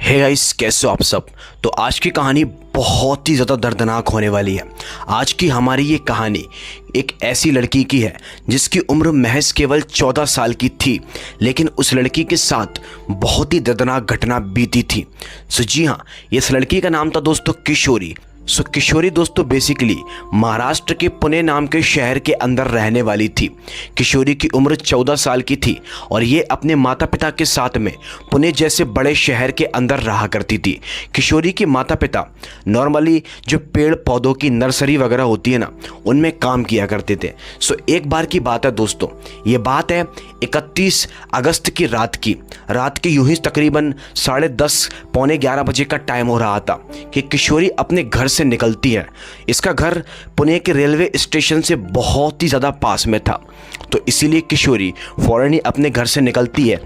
Hey guys, कैसे हो आप सब। तो आज की कहानी बहुत ही ज़्यादा दर्दनाक होने वाली है। आज की हमारी ये कहानी एक ऐसी लड़की की है जिसकी उम्र महज केवल 14 साल की थी, लेकिन उस लड़की के साथ बहुत ही दर्दनाक घटना बीती थी। जी हाँ, इस लड़की का नाम था दोस्तों किशोरी। किशोरी दोस्तों बेसिकली महाराष्ट्र के पुणे नाम के शहर के अंदर रहने वाली थी। किशोरी की उम्र 14 साल की थी और ये अपने माता पिता के साथ में पुणे जैसे बड़े शहर के अंदर रहा करती थी। किशोरी के माता पिता नॉर्मली जो पेड़ पौधों की नर्सरी वगैरह होती है ना, उनमें काम किया करते थे। एक बार की बात है दोस्तों, ये बात है 31 अगस्त की रात की यूं ही तकरीबन 10:30 पौने 11 बजे का टाइम हो रहा था कि किशोरी अपने घर से निकलती है। इसका घर पुणे के रेलवे स्टेशन से बहुत ही ज़्यादा पास में था, तो इसीलिए किशोरी फौरन ही अपने घर से निकलती है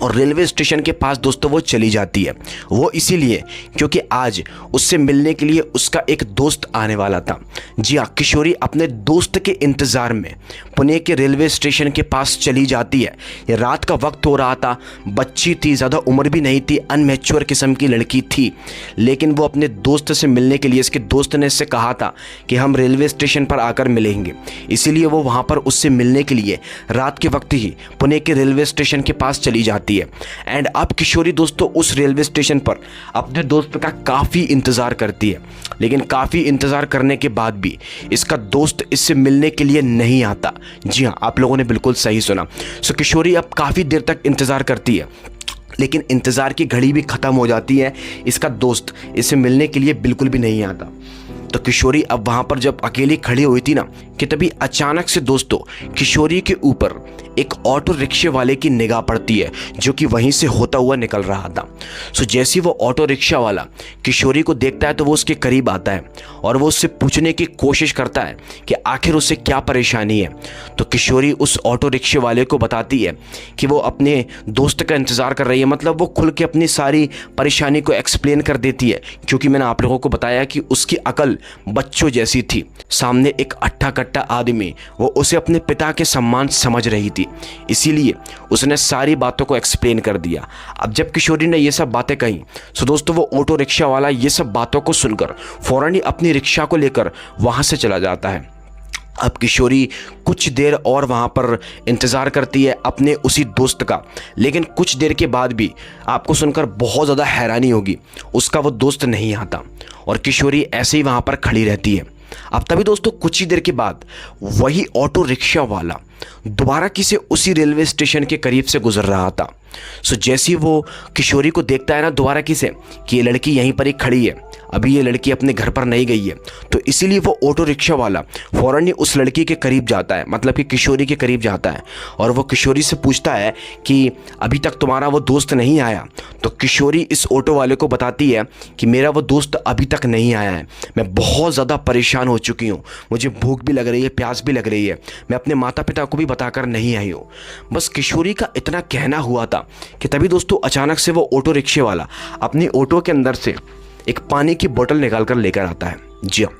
और रेलवे स्टेशन के पास दोस्तों वो चली जाती है। वो इसीलिए क्योंकि आज उससे मिलने के लिए उसका एक दोस्त आने वाला था। जी हाँ, किशोरी अपने दोस्त के इंतज़ार में पुणे के रेलवे स्टेशन के पास चली जाती है। ये रात का वक्त हो रहा था, बच्ची थी, ज़्यादा उम्र भी नहीं थी, अनमेच्योर किस्म की लड़की थी, लेकिन वो अपने दोस्त से मिलने के लिए, इसके दोस्त ने इससे कहा था कि हम रेलवे स्टेशन पर आकर मिलेंगे, इसीलिए वो वहाँ पर उससे मिलने के लिए रात के वक्त ही पुणे के रेलवे स्टेशन के पास चली जाती है। एंड अब किशोरी दोस्तों उस रेलवे स्टेशन पर अपने दोस्त का काफ़ी इंतज़ार करती है, लेकिन काफ़ी इंतज़ार करने के बाद भी इसका दोस्त इससे मिलने के लिए नहीं आता। जी हाँ, आप लोगों ने बिल्कुल सही सुना। किशोरी अब काफ़ी देर तक इंतज़ार करती है, लेकिन इंतज़ार की घड़ी भी ख़त्म हो जाती है। इसका दोस्त इससे मिलने के लिए बिल्कुल भी नहीं आता। तो किशोरी अब वहाँ पर जब अकेली खड़ी हुई थी ना, कि तभी अचानक से दोस्तों किशोरी के ऊपर एक ऑटो रिक्शे वाले की निगाह पड़ती है, जो कि वहीं से होता हुआ निकल रहा था। जैसे वो ऑटो रिक्शा वाला किशोरी को देखता है तो वो उसके करीब आता है और वो उससे पूछने की कोशिश करता है कि आखिर उसे क्या परेशानी है। तो किशोरी उस ऑटो रिक्शे वाले को बताती है कि वो अपने दोस्त का इंतज़ार कर रही है। मतलब वो खुल के अपनी सारी परेशानी को एक्सप्लेन कर देती है, क्योंकि मैंने आप लोगों को बताया कि उसकी अकल बच्चों जैसी थी। सामने एक अट्ठा कट्टा आदमी, वो उसे अपने पिता के सम्मान समझ रही थी, इसीलिए उसने सारी बातों को एक्सप्लेन कर दिया। अब जब किशोरी ने ये सब बातें कही तो दोस्तों वो ऑटो रिक्शा वाला ये सब बातों को सुनकर फौरन ही अपनी रिक्शा को लेकर वहाँ से चला जाता है। अब किशोरी कुछ देर और वहाँ पर इंतज़ार करती है अपने उसी दोस्त का, लेकिन कुछ देर के बाद भी आपको सुनकर बहुत ज़्यादा हैरानी होगी, उसका वो दोस्त नहीं आता और किशोरी ऐसे ही वहाँ पर खड़ी रहती है। अब तभी दोस्तों कुछ ही देर के बाद वही ऑटो रिक्शा वाला दोबारा किसी उसी रेलवे स्टेशन के करीब से गुजर रहा था। जैसे ही वो किशोरी को देखता है ना दोबारा किसे कि ये लड़की यहीं पर ही खड़ी है, अभी ये लड़की अपने घर पर नहीं गई है, तो इसीलिए वो ऑटो रिक्शा वाला फ़ौरन ही उस लड़की के करीब जाता है, मतलब कि किशोरी के करीब जाता है और वो किशोरी से पूछता है कि अभी तक तुम्हारा वो दोस्त नहीं आया। तो किशोरी इस ऑटो वाले को बताती है कि मेरा वो दोस्त अभी तक नहीं आया है, मैं बहुत ज़्यादा परेशान हो चुकी हूँ, मुझे भूख भी लग रही है, प्यास भी लग रही है, मैं अपने माता पिता को भी बताकर नहीं आई हूँ। बस किशोरी का इतना कहना हुआ था कि तभी दोस्तों अचानक से वो ऑटो रिक्शे वाला अपनी ऑटो के अंदर से एक पानी की बोतल निकाल कर लेकर आता है। जी हाँ,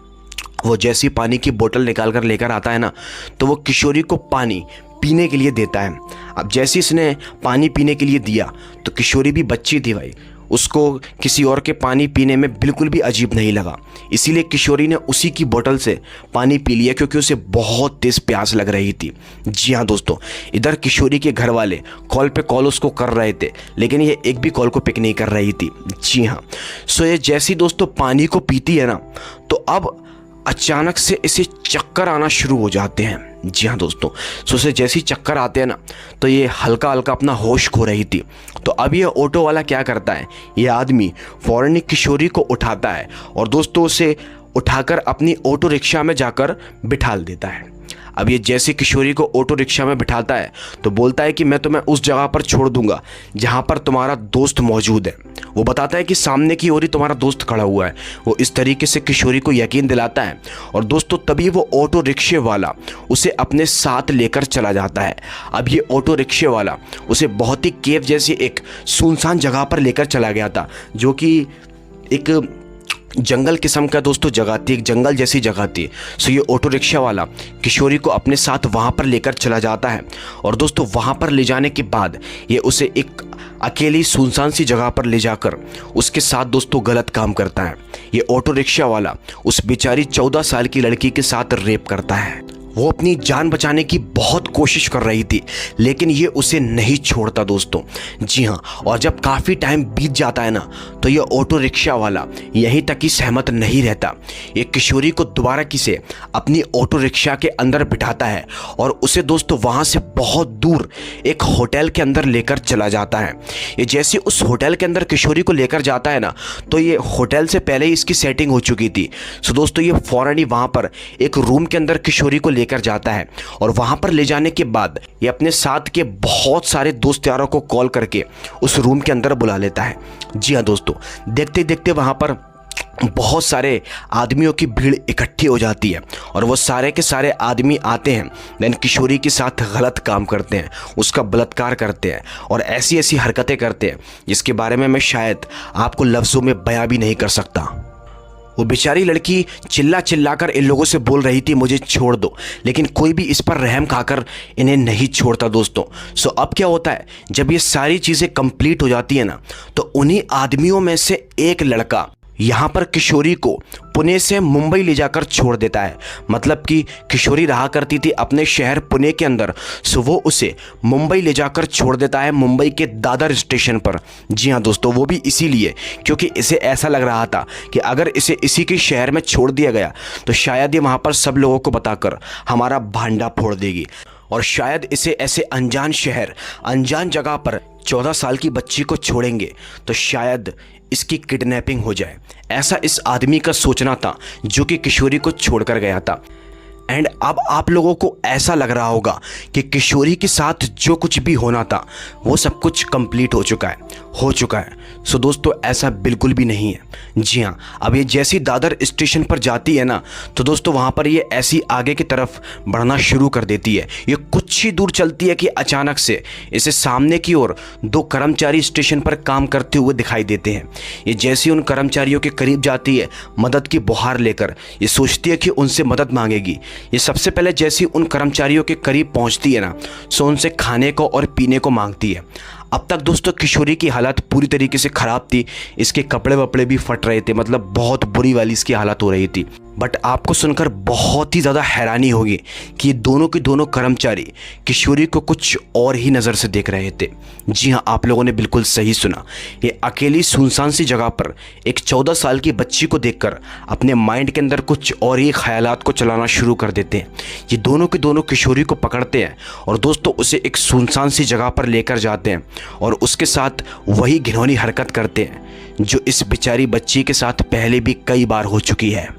वो जैसी पानी की बोतल निकाल कर लेकर आता है ना, तो वो किशोरी को पानी पीने के लिए देता है। अब जैसे इसने पानी पीने के लिए दिया तो किशोरी भी बच्ची थी भाई, उसको किसी और के पानी पीने में बिल्कुल भी अजीब नहीं लगा, इसीलिए किशोरी ने उसी की बोतल से पानी पी लिया, क्योंकि उसे बहुत तेज़ प्यास लग रही थी। जी हाँ दोस्तों, इधर किशोरी के घर वाले कॉल पे कॉल उसको कर रहे थे, लेकिन ये एक भी कॉल को पिक नहीं कर रही थी। जी हाँ, ये जैसी दोस्तों पानी को पीती है ना, तो अब अचानक से इसे चक्कर आना शुरू हो जाते हैं। जी हाँ दोस्तों, उसे जैसे ही चक्कर आते हैं ना, तो ये हल्का हल्का अपना होश खो रही थी। तो अब ये ऑटो वाला क्या करता है, ये आदमी फौरन ही किशोरी को उठाता है और दोस्तों उसे उठाकर अपनी ऑटो रिक्शा में जाकर बिठाल देता है। अब ये जैसे किशोरी को ऑटो रिक्शा में बिठाता है तो बोलता है कि मैं तुम्हें उस जगह पर छोड़ दूंगा जहाँ पर तुम्हारा दोस्त मौजूद है। वो बताता है कि सामने की ओर ही तुम्हारा दोस्त खड़ा हुआ है। वो इस तरीके से किशोरी को यकीन दिलाता है और दोस्तों तभी वो ऑटो रिक्शे वाला उसे अपने साथ लेकर चला जाता है। अब ये ऑटो रिक्शे वाला उसे बहुत ही केव जैसी एक सुनसान जगह पर लेकर चला गया था, जो कि एक जंगल किस्म का दोस्तों जगह थी, एक जंगल जैसी जगह थी। ये ऑटो रिक्शा वाला किशोरी को अपने साथ वहाँ पर लेकर चला जाता है और दोस्तों वहाँ पर ले जाने के बाद ये उसे एक अकेली सुनसान सी जगह पर ले जाकर उसके साथ दोस्तों गलत काम करता है। ये ऑटो रिक्शा वाला उस बेचारी 14 साल की लड़की के साथ रेप करता है। वो अपनी जान बचाने की बहुत कोशिश कर रही थी, लेकिन ये उसे नहीं छोड़ता दोस्तों। जी हाँ, और जब काफ़ी टाइम बीत जाता है ना, तो ये ऑटो रिक्शा वाला यहीं तक ही सहमत नहीं रहता। ये किशोरी को दोबारा किसे अपनी ऑटो रिक्शा के अंदर बिठाता है और उसे दोस्तों वहाँ से बहुत दूर एक होटल के अंदर लेकर चला जाता है। ये जैसे उस होटल के अंदर किशोरी को लेकर जाता है ना, तो ये होटल से पहले ही इसकी सेटिंग हो चुकी थी। सो दोस्तों ये फ़ौरन ही वहाँ पर एक रूम के अंदर किशोरी को कर जाता है और वहां पर ले जाने के बाद ये अपने साथ के बहुत सारे दोस्त यारों को कॉल करके उस रूम के अंदर बुला लेता है। जी हाँ दोस्तों, देखते देखते वहां पर बहुत सारे आदमियों की भीड़ इकट्ठी हो जाती है और वो सारे के सारे आदमी आते हैं, देन किशोरी के साथ गलत काम करते हैं, उसका बलात्कार करते हैं और ऐसी ऐसी हरकतें करते हैं जिसके बारे में मैं शायद आपको लफ्ज़ों में बयां भी नहीं कर सकता। वो बेचारी लड़की चिल्ला चिल्लाकर इन लोगों से बोल रही थी मुझे छोड़ दो, लेकिन कोई भी इस पर रहम खाकर इन्हें नहीं छोड़ता दोस्तों। सो अब क्या होता है, जब ये सारी चीज़ें कंप्लीट हो जाती है ना, तो उन्हीं आदमियों में से एक लड़का यहाँ पर किशोरी को पुणे से मुंबई ले जाकर छोड़ देता है। मतलब कि किशोरी रहा करती थी अपने शहर पुणे के अंदर, सो वो उसे मुंबई ले जाकर छोड़ देता है, मुंबई के दादर स्टेशन पर। जी हाँ दोस्तों, वो भी इसीलिए क्योंकि इसे ऐसा लग रहा था कि अगर इसे इसी के शहर में छोड़ दिया गया तो शायद ये वहाँ पर सब लोगों को बताकर हमारा भांडा फोड़ देगी और शायद इसे ऐसे अनजान शहर, अनजान जगह पर 14 साल की बच्ची को छोड़ेंगे तो शायद इसकी किडनैपिंग हो जाए। ऐसा इस आदमी का सोचना था जो कि किशोरी को छोड़कर गया था। एंड अब आप लोगों को ऐसा लग रहा होगा कि किशोरी के साथ जो कुछ भी होना था वो सब कुछ कंप्लीट हो चुका है। सो दोस्तों ऐसा बिल्कुल भी नहीं है। जी हाँ, अब ये जैसी दादर स्टेशन पर जाती है ना, तो दोस्तों वहाँ पर ये ऐसी आगे की तरफ बढ़ना शुरू कर देती है। ये कुछ ही दूर चलती है कि अचानक से इसे सामने की ओर 2 कर्मचारी स्टेशन पर काम करते हुए दिखाई देते हैं। ये जैसी उन कर्मचारियों के करीब जाती है मदद की गुहार लेकर, ये सोचती है कि उनसे मदद मांगेगी। ये सबसे पहले जैसी उन कर्मचारियों के करीब पहुंचती है ना, सो उनसे खाने को और पीने को मांगती है। अब तक दोस्तों किशोरी की हालत पूरी तरीके से ख़राब थी, इसके कपड़े वपड़े भी फट रहे थे, मतलब बहुत बुरी वाली इसकी हालत हो रही थी। बट आपको सुनकर बहुत ही ज़्यादा हैरानी होगी कि दोनों के दोनों कर्मचारी किशोरी को कुछ और ही नज़र से देख रहे थे। जी हाँ, आप लोगों ने बिल्कुल सही सुना। ये अकेली सुनसान सी जगह पर एक 14 साल की बच्ची को देखकर अपने माइंड के अंदर कुछ और ही ख्यालात को चलाना शुरू कर देते हैं। ये दोनों के दोनों किशोरी को पकड़ते हैं और दोस्तों उसे एक सुनसान सी जगह पर लेकर जाते हैं और उसके साथ वही घिनौनी हरकत करते हैं जो इस बेचारी बच्ची के साथ पहले भी कई बार हो चुकी है।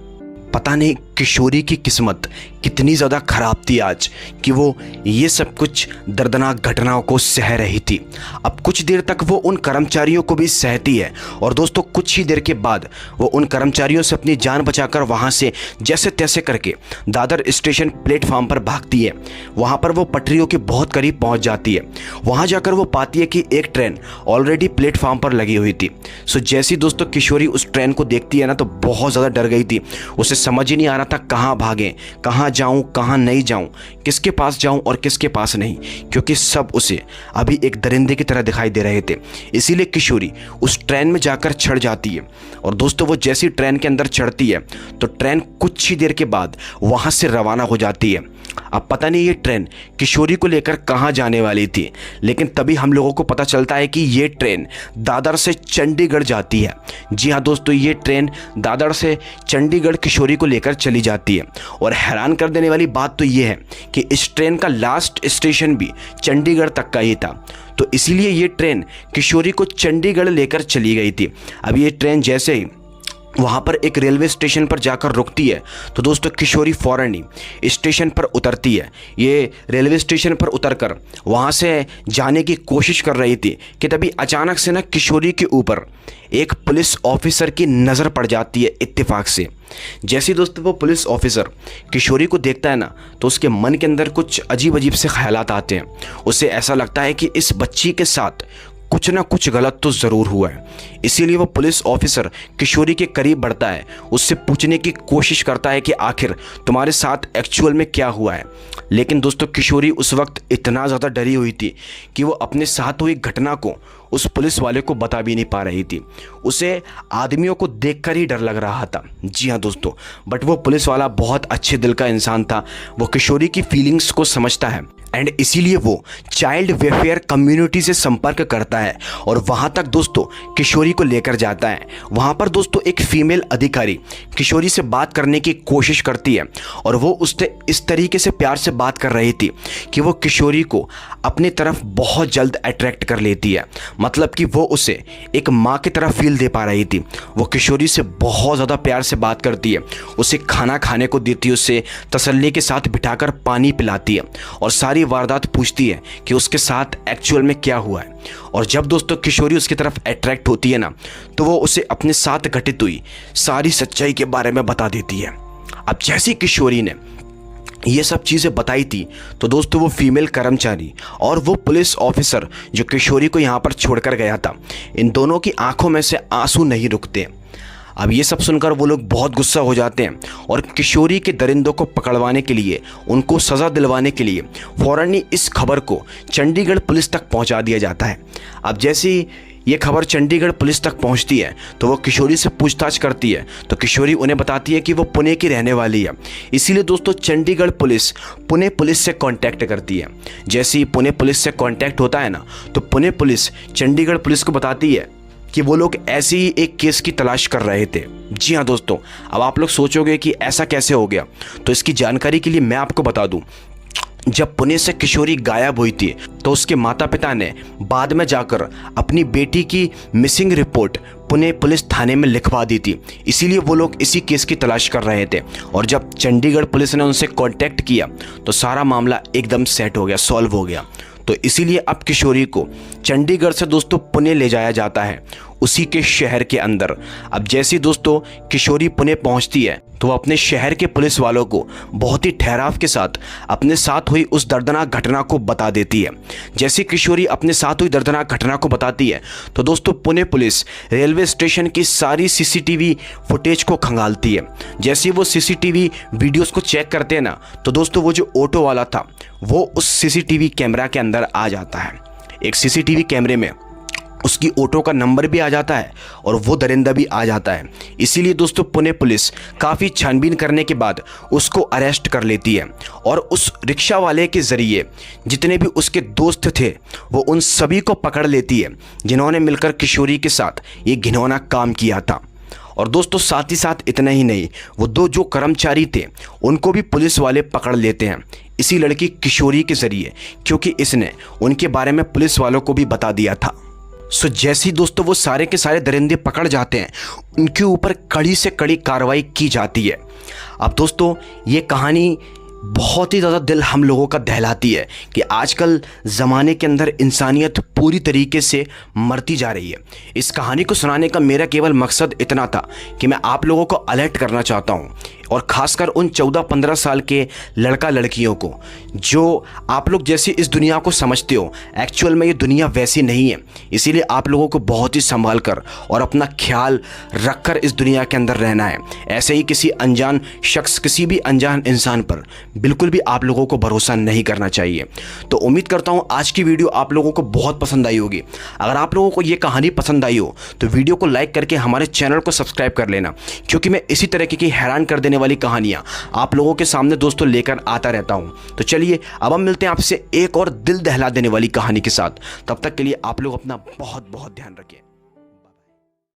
पता नहीं किशोरी की किस्मत कितनी ज़्यादा ख़राब थी आज कि वो ये सब कुछ दर्दनाक घटनाओं को सह रही थी। अब कुछ देर तक वो उन कर्मचारियों को भी सहती है और दोस्तों कुछ ही देर के बाद वो उन कर्मचारियों से अपनी जान बचाकर वहाँ से जैसे तैसे करके दादर स्टेशन प्लेटफॉर्म पर भागती है। वहाँ पर वो पटरियों के बहुत करीब पहुँच जाती है। वहाँ जाकर वो पाती है कि एक ट्रेन ऑलरेडी प्लेटफॉर्म पर लगी हुई थी। सो जैसी दोस्तों किशोरी उस ट्रेन को देखती है ना, तो बहुत ज़्यादा डर गई थी। उसे समझ ही नहीं आ रहा था कहाँ भागें, कहाँ जाऊँ, कहाँ नहीं जाऊँ, किसके पास जाऊँ और किसके पास नहीं, क्योंकि सब उसे अभी एक दरिंदे की तरह दिखाई दे रहे थे। इसीलिए किशोरी उस ट्रेन में जाकर चढ़ जाती है और दोस्तों वो जैसी ट्रेन के अंदर चढ़ती है तो ट्रेन कुछ ही देर के बाद वहाँ से रवाना हो जाती है। अब पता नहीं ये ट्रेन किशोरी को लेकर कहाँ जाने वाली थी, लेकिन तभी हम लोगों को पता चलता है कि ये ट्रेन दादर से चंडीगढ़ जाती है। जी हाँ दोस्तों, ये ट्रेन दादर से चंडीगढ़ किशोरी को लेकर चली जाती है। और हैरान कर देने वाली बात तो ये है कि इस ट्रेन का लास्ट स्टेशन भी चंडीगढ़ तक का ही था, तो इसीलिए ये ट्रेन किशोरी को चंडीगढ़ लेकर चली गई थी। अब ये ट्रेन जैसे ही वहाँ पर एक रेलवे स्टेशन पर जाकर रुकती है तो दोस्तों किशोरी फ़ौरन ही स्टेशन पर उतरती है। ये रेलवे स्टेशन पर उतरकर वहाँ से जाने की कोशिश कर रही थी कि तभी अचानक से ना किशोरी के ऊपर एक पुलिस ऑफिसर की नज़र पड़ जाती है इत्तेफाक से। जैसे दोस्तों वो पुलिस ऑफिसर किशोरी को देखता है ना, तो उसके मन के अंदर कुछ अजीब अजीब से ख्यालात आते हैं। उसे ऐसा लगता है कि इस बच्ची के साथ कुछ ना कुछ गलत तो ज़रूर हुआ है। इसीलिए वो पुलिस ऑफिसर किशोरी के करीब बढ़ता है, उससे पूछने की कोशिश करता है कि आखिर तुम्हारे साथ एक्चुअल में क्या हुआ है। लेकिन दोस्तों किशोरी उस वक्त इतना ज़्यादा डरी हुई थी कि वो अपने साथ हुई घटना को उस पुलिस वाले को बता भी नहीं पा रही थी। उसे आदमियों को देखकर ही डर लग रहा था। जी हाँ दोस्तों, बट वो पुलिस वाला बहुत अच्छे दिल का इंसान था। वो किशोरी की फीलिंग्स को समझता है एंड इसीलिए वो चाइल्ड वेलफेयर कम्युनिटी से संपर्क करता है और वहाँ तक दोस्तों किशोरी को लेकर जाता है। वहाँ पर दोस्तों एक फीमेल अधिकारी किशोरी से बात करने की कोशिश करती है और वो उससे इस तरीके से प्यार से बात कर रही थी कि वो किशोरी को अपनी तरफ बहुत जल्द अट्रैक्ट कर लेती है। मतलब कि वो उसे एक माँ की तरह फील दे पा रही थी। वो किशोरी से बहुत ज़्यादा प्यार से बात करती है, उसे खाना खाने को देती है, उसे तसल्ली के साथ बिठाकर पानी पिलाती है और सारी वारदात पूछती है कि उसके साथ एक्चुअल में क्या हुआ है। और जब दोस्तों किशोरी उसकी तरफ अट्रैक्ट होती है ना, तो वो उसे अपने साथ घटित हुई सारी सच्चाई के बारे में बता देती है। अब जैसी किशोरी ने ये सब चीज़ें बताई थी तो दोस्तों वो फीमेल कर्मचारी और वो पुलिस ऑफिसर जो किशोरी को यहाँ पर छोड़कर गया था, इन दोनों की आंखों में से आंसू नहीं रुकते। अब ये सब सुनकर वो लोग बहुत गुस्सा हो जाते हैं और किशोरी के दरिंदों को पकड़वाने के लिए, उनको सज़ा दिलवाने के लिए फ़ौरन ही इस खबर को चंडीगढ़ पुलिस तक पहुंचा दिया जाता है। अब जैसे ये खबर चंडीगढ़ पुलिस तक पहुंचती है तो वो किशोरी से पूछताछ करती है, तो किशोरी उन्हें बताती है कि वो पुणे की रहने वाली है। इसीलिए दोस्तों चंडीगढ़ पुलिस पुणे पुलिस से कांटेक्ट करती है। जैसे ही पुणे पुलिस से कांटेक्ट होता है ना, तो पुणे पुलिस चंडीगढ़ पुलिस को बताती है कि वो लोग ऐसे ही एक केस की तलाश कर रहे थे। जी हाँ दोस्तों, अब आप लोग सोचोगे कि ऐसा कैसे हो गया, तो इसकी जानकारी के लिए मैं आपको बता दूं, जब पुणे से किशोरी गायब हुई थी तो उसके माता पिता ने बाद में जाकर अपनी बेटी की मिसिंग रिपोर्ट पुणे पुलिस थाने में लिखवा दी थी। इसीलिए वो लोग इसी केस की तलाश कर रहे थे और जब चंडीगढ़ पुलिस ने उनसे कांटेक्ट किया तो सारा मामला एकदम सेट हो गया, सॉल्व हो गया। तो इसीलिए अब किशोरी को चंडीगढ़ से दोस्तों पुणे ले जाया जाता है, उसी के शहर के अंदर। अब जैसी दोस्तों किशोरी पुणे पहुंचती है तो वो अपने शहर के पुलिस वालों को बहुत ही ठहराव के साथ अपने साथ हुई उस दर्दनाक घटना को बता देती है। जैसे किशोरी अपने साथ हुई दर्दनाक घटना को बताती है तो दोस्तों पुणे पुलिस रेलवे स्टेशन की सारी सीसीटीवी फुटेज को खंगालती है। जैसे वो सीसीटीवी वीडियोस को चेक करते हैं ना, तो दोस्तों वो जो ऑटो वाला था वो उस सीसीटीवी कैमरा के अंदर आ जाता है। एक सीसीटीवी कैमरे में उसकी ऑटो का नंबर भी आ जाता है और वो दरिंदा भी आ जाता है। इसीलिए दोस्तों पुणे पुलिस काफ़ी छानबीन करने के बाद उसको अरेस्ट कर लेती है और उस रिक्शा वाले के ज़रिए जितने भी उसके दोस्त थे वो उन सभी को पकड़ लेती है जिन्होंने मिलकर किशोरी के साथ ये घिनौना काम किया था। और दोस्तों साथ ही साथ इतना ही नहीं, वो दो जो कर्मचारी थे उनको भी पुलिस वाले पकड़ लेते हैं इसी लड़की किशोरी के ज़रिए, क्योंकि इसने उनके बारे में पुलिस वालों को भी बता दिया था। सो जैसे ही दोस्तों वो सारे के सारे दरिंदे पकड़ जाते हैं, उनके ऊपर कड़ी से कड़ी कार्रवाई की जाती है। अब दोस्तों ये कहानी बहुत ही ज़्यादा दिल हम लोगों का दहलाती है कि आजकल ज़माने के अंदर इंसानियत पूरी तरीके से मरती जा रही है। इस कहानी को सुनाने का मेरा केवल मकसद इतना था कि मैं आप लोगों को अलर्ट करना चाहता हूँ और ख़ासकर उन 14-15 साल के लड़का लड़कियों को जो आप लोग जैसे इस दुनिया को समझते हो, एक्चुअल में ये दुनिया वैसी नहीं है। इसीलिए आप लोगों को बहुत ही संभाल कर और अपना ख्याल रख कर इस दुनिया के अंदर रहना है। ऐसे ही किसी अनजान शख्स, किसी भी अनजान इंसान पर बिल्कुल भी आप लोगों को भरोसा नहीं करना चाहिए। तो उम्मीद करता हूँ आज की वीडियो आप लोगों को बहुत पसंद आई होगी। अगर आप लोगों को ये कहानी पसंद आई हो तो वीडियो को लाइक करके हमारे चैनल को सब्सक्राइब कर लेना, क्योंकि मैं इसी तरीके की हैरान कर देने वाली कहानियां आप लोगों के सामने दोस्तों लेकर आता रहता हूं। तो चलिए अब हम मिलते हैं आपसे एक और दिल दहला देने वाली कहानी के साथ। तब तक के लिए आप लोग अपना बहुत बहुत ध्यान रखें।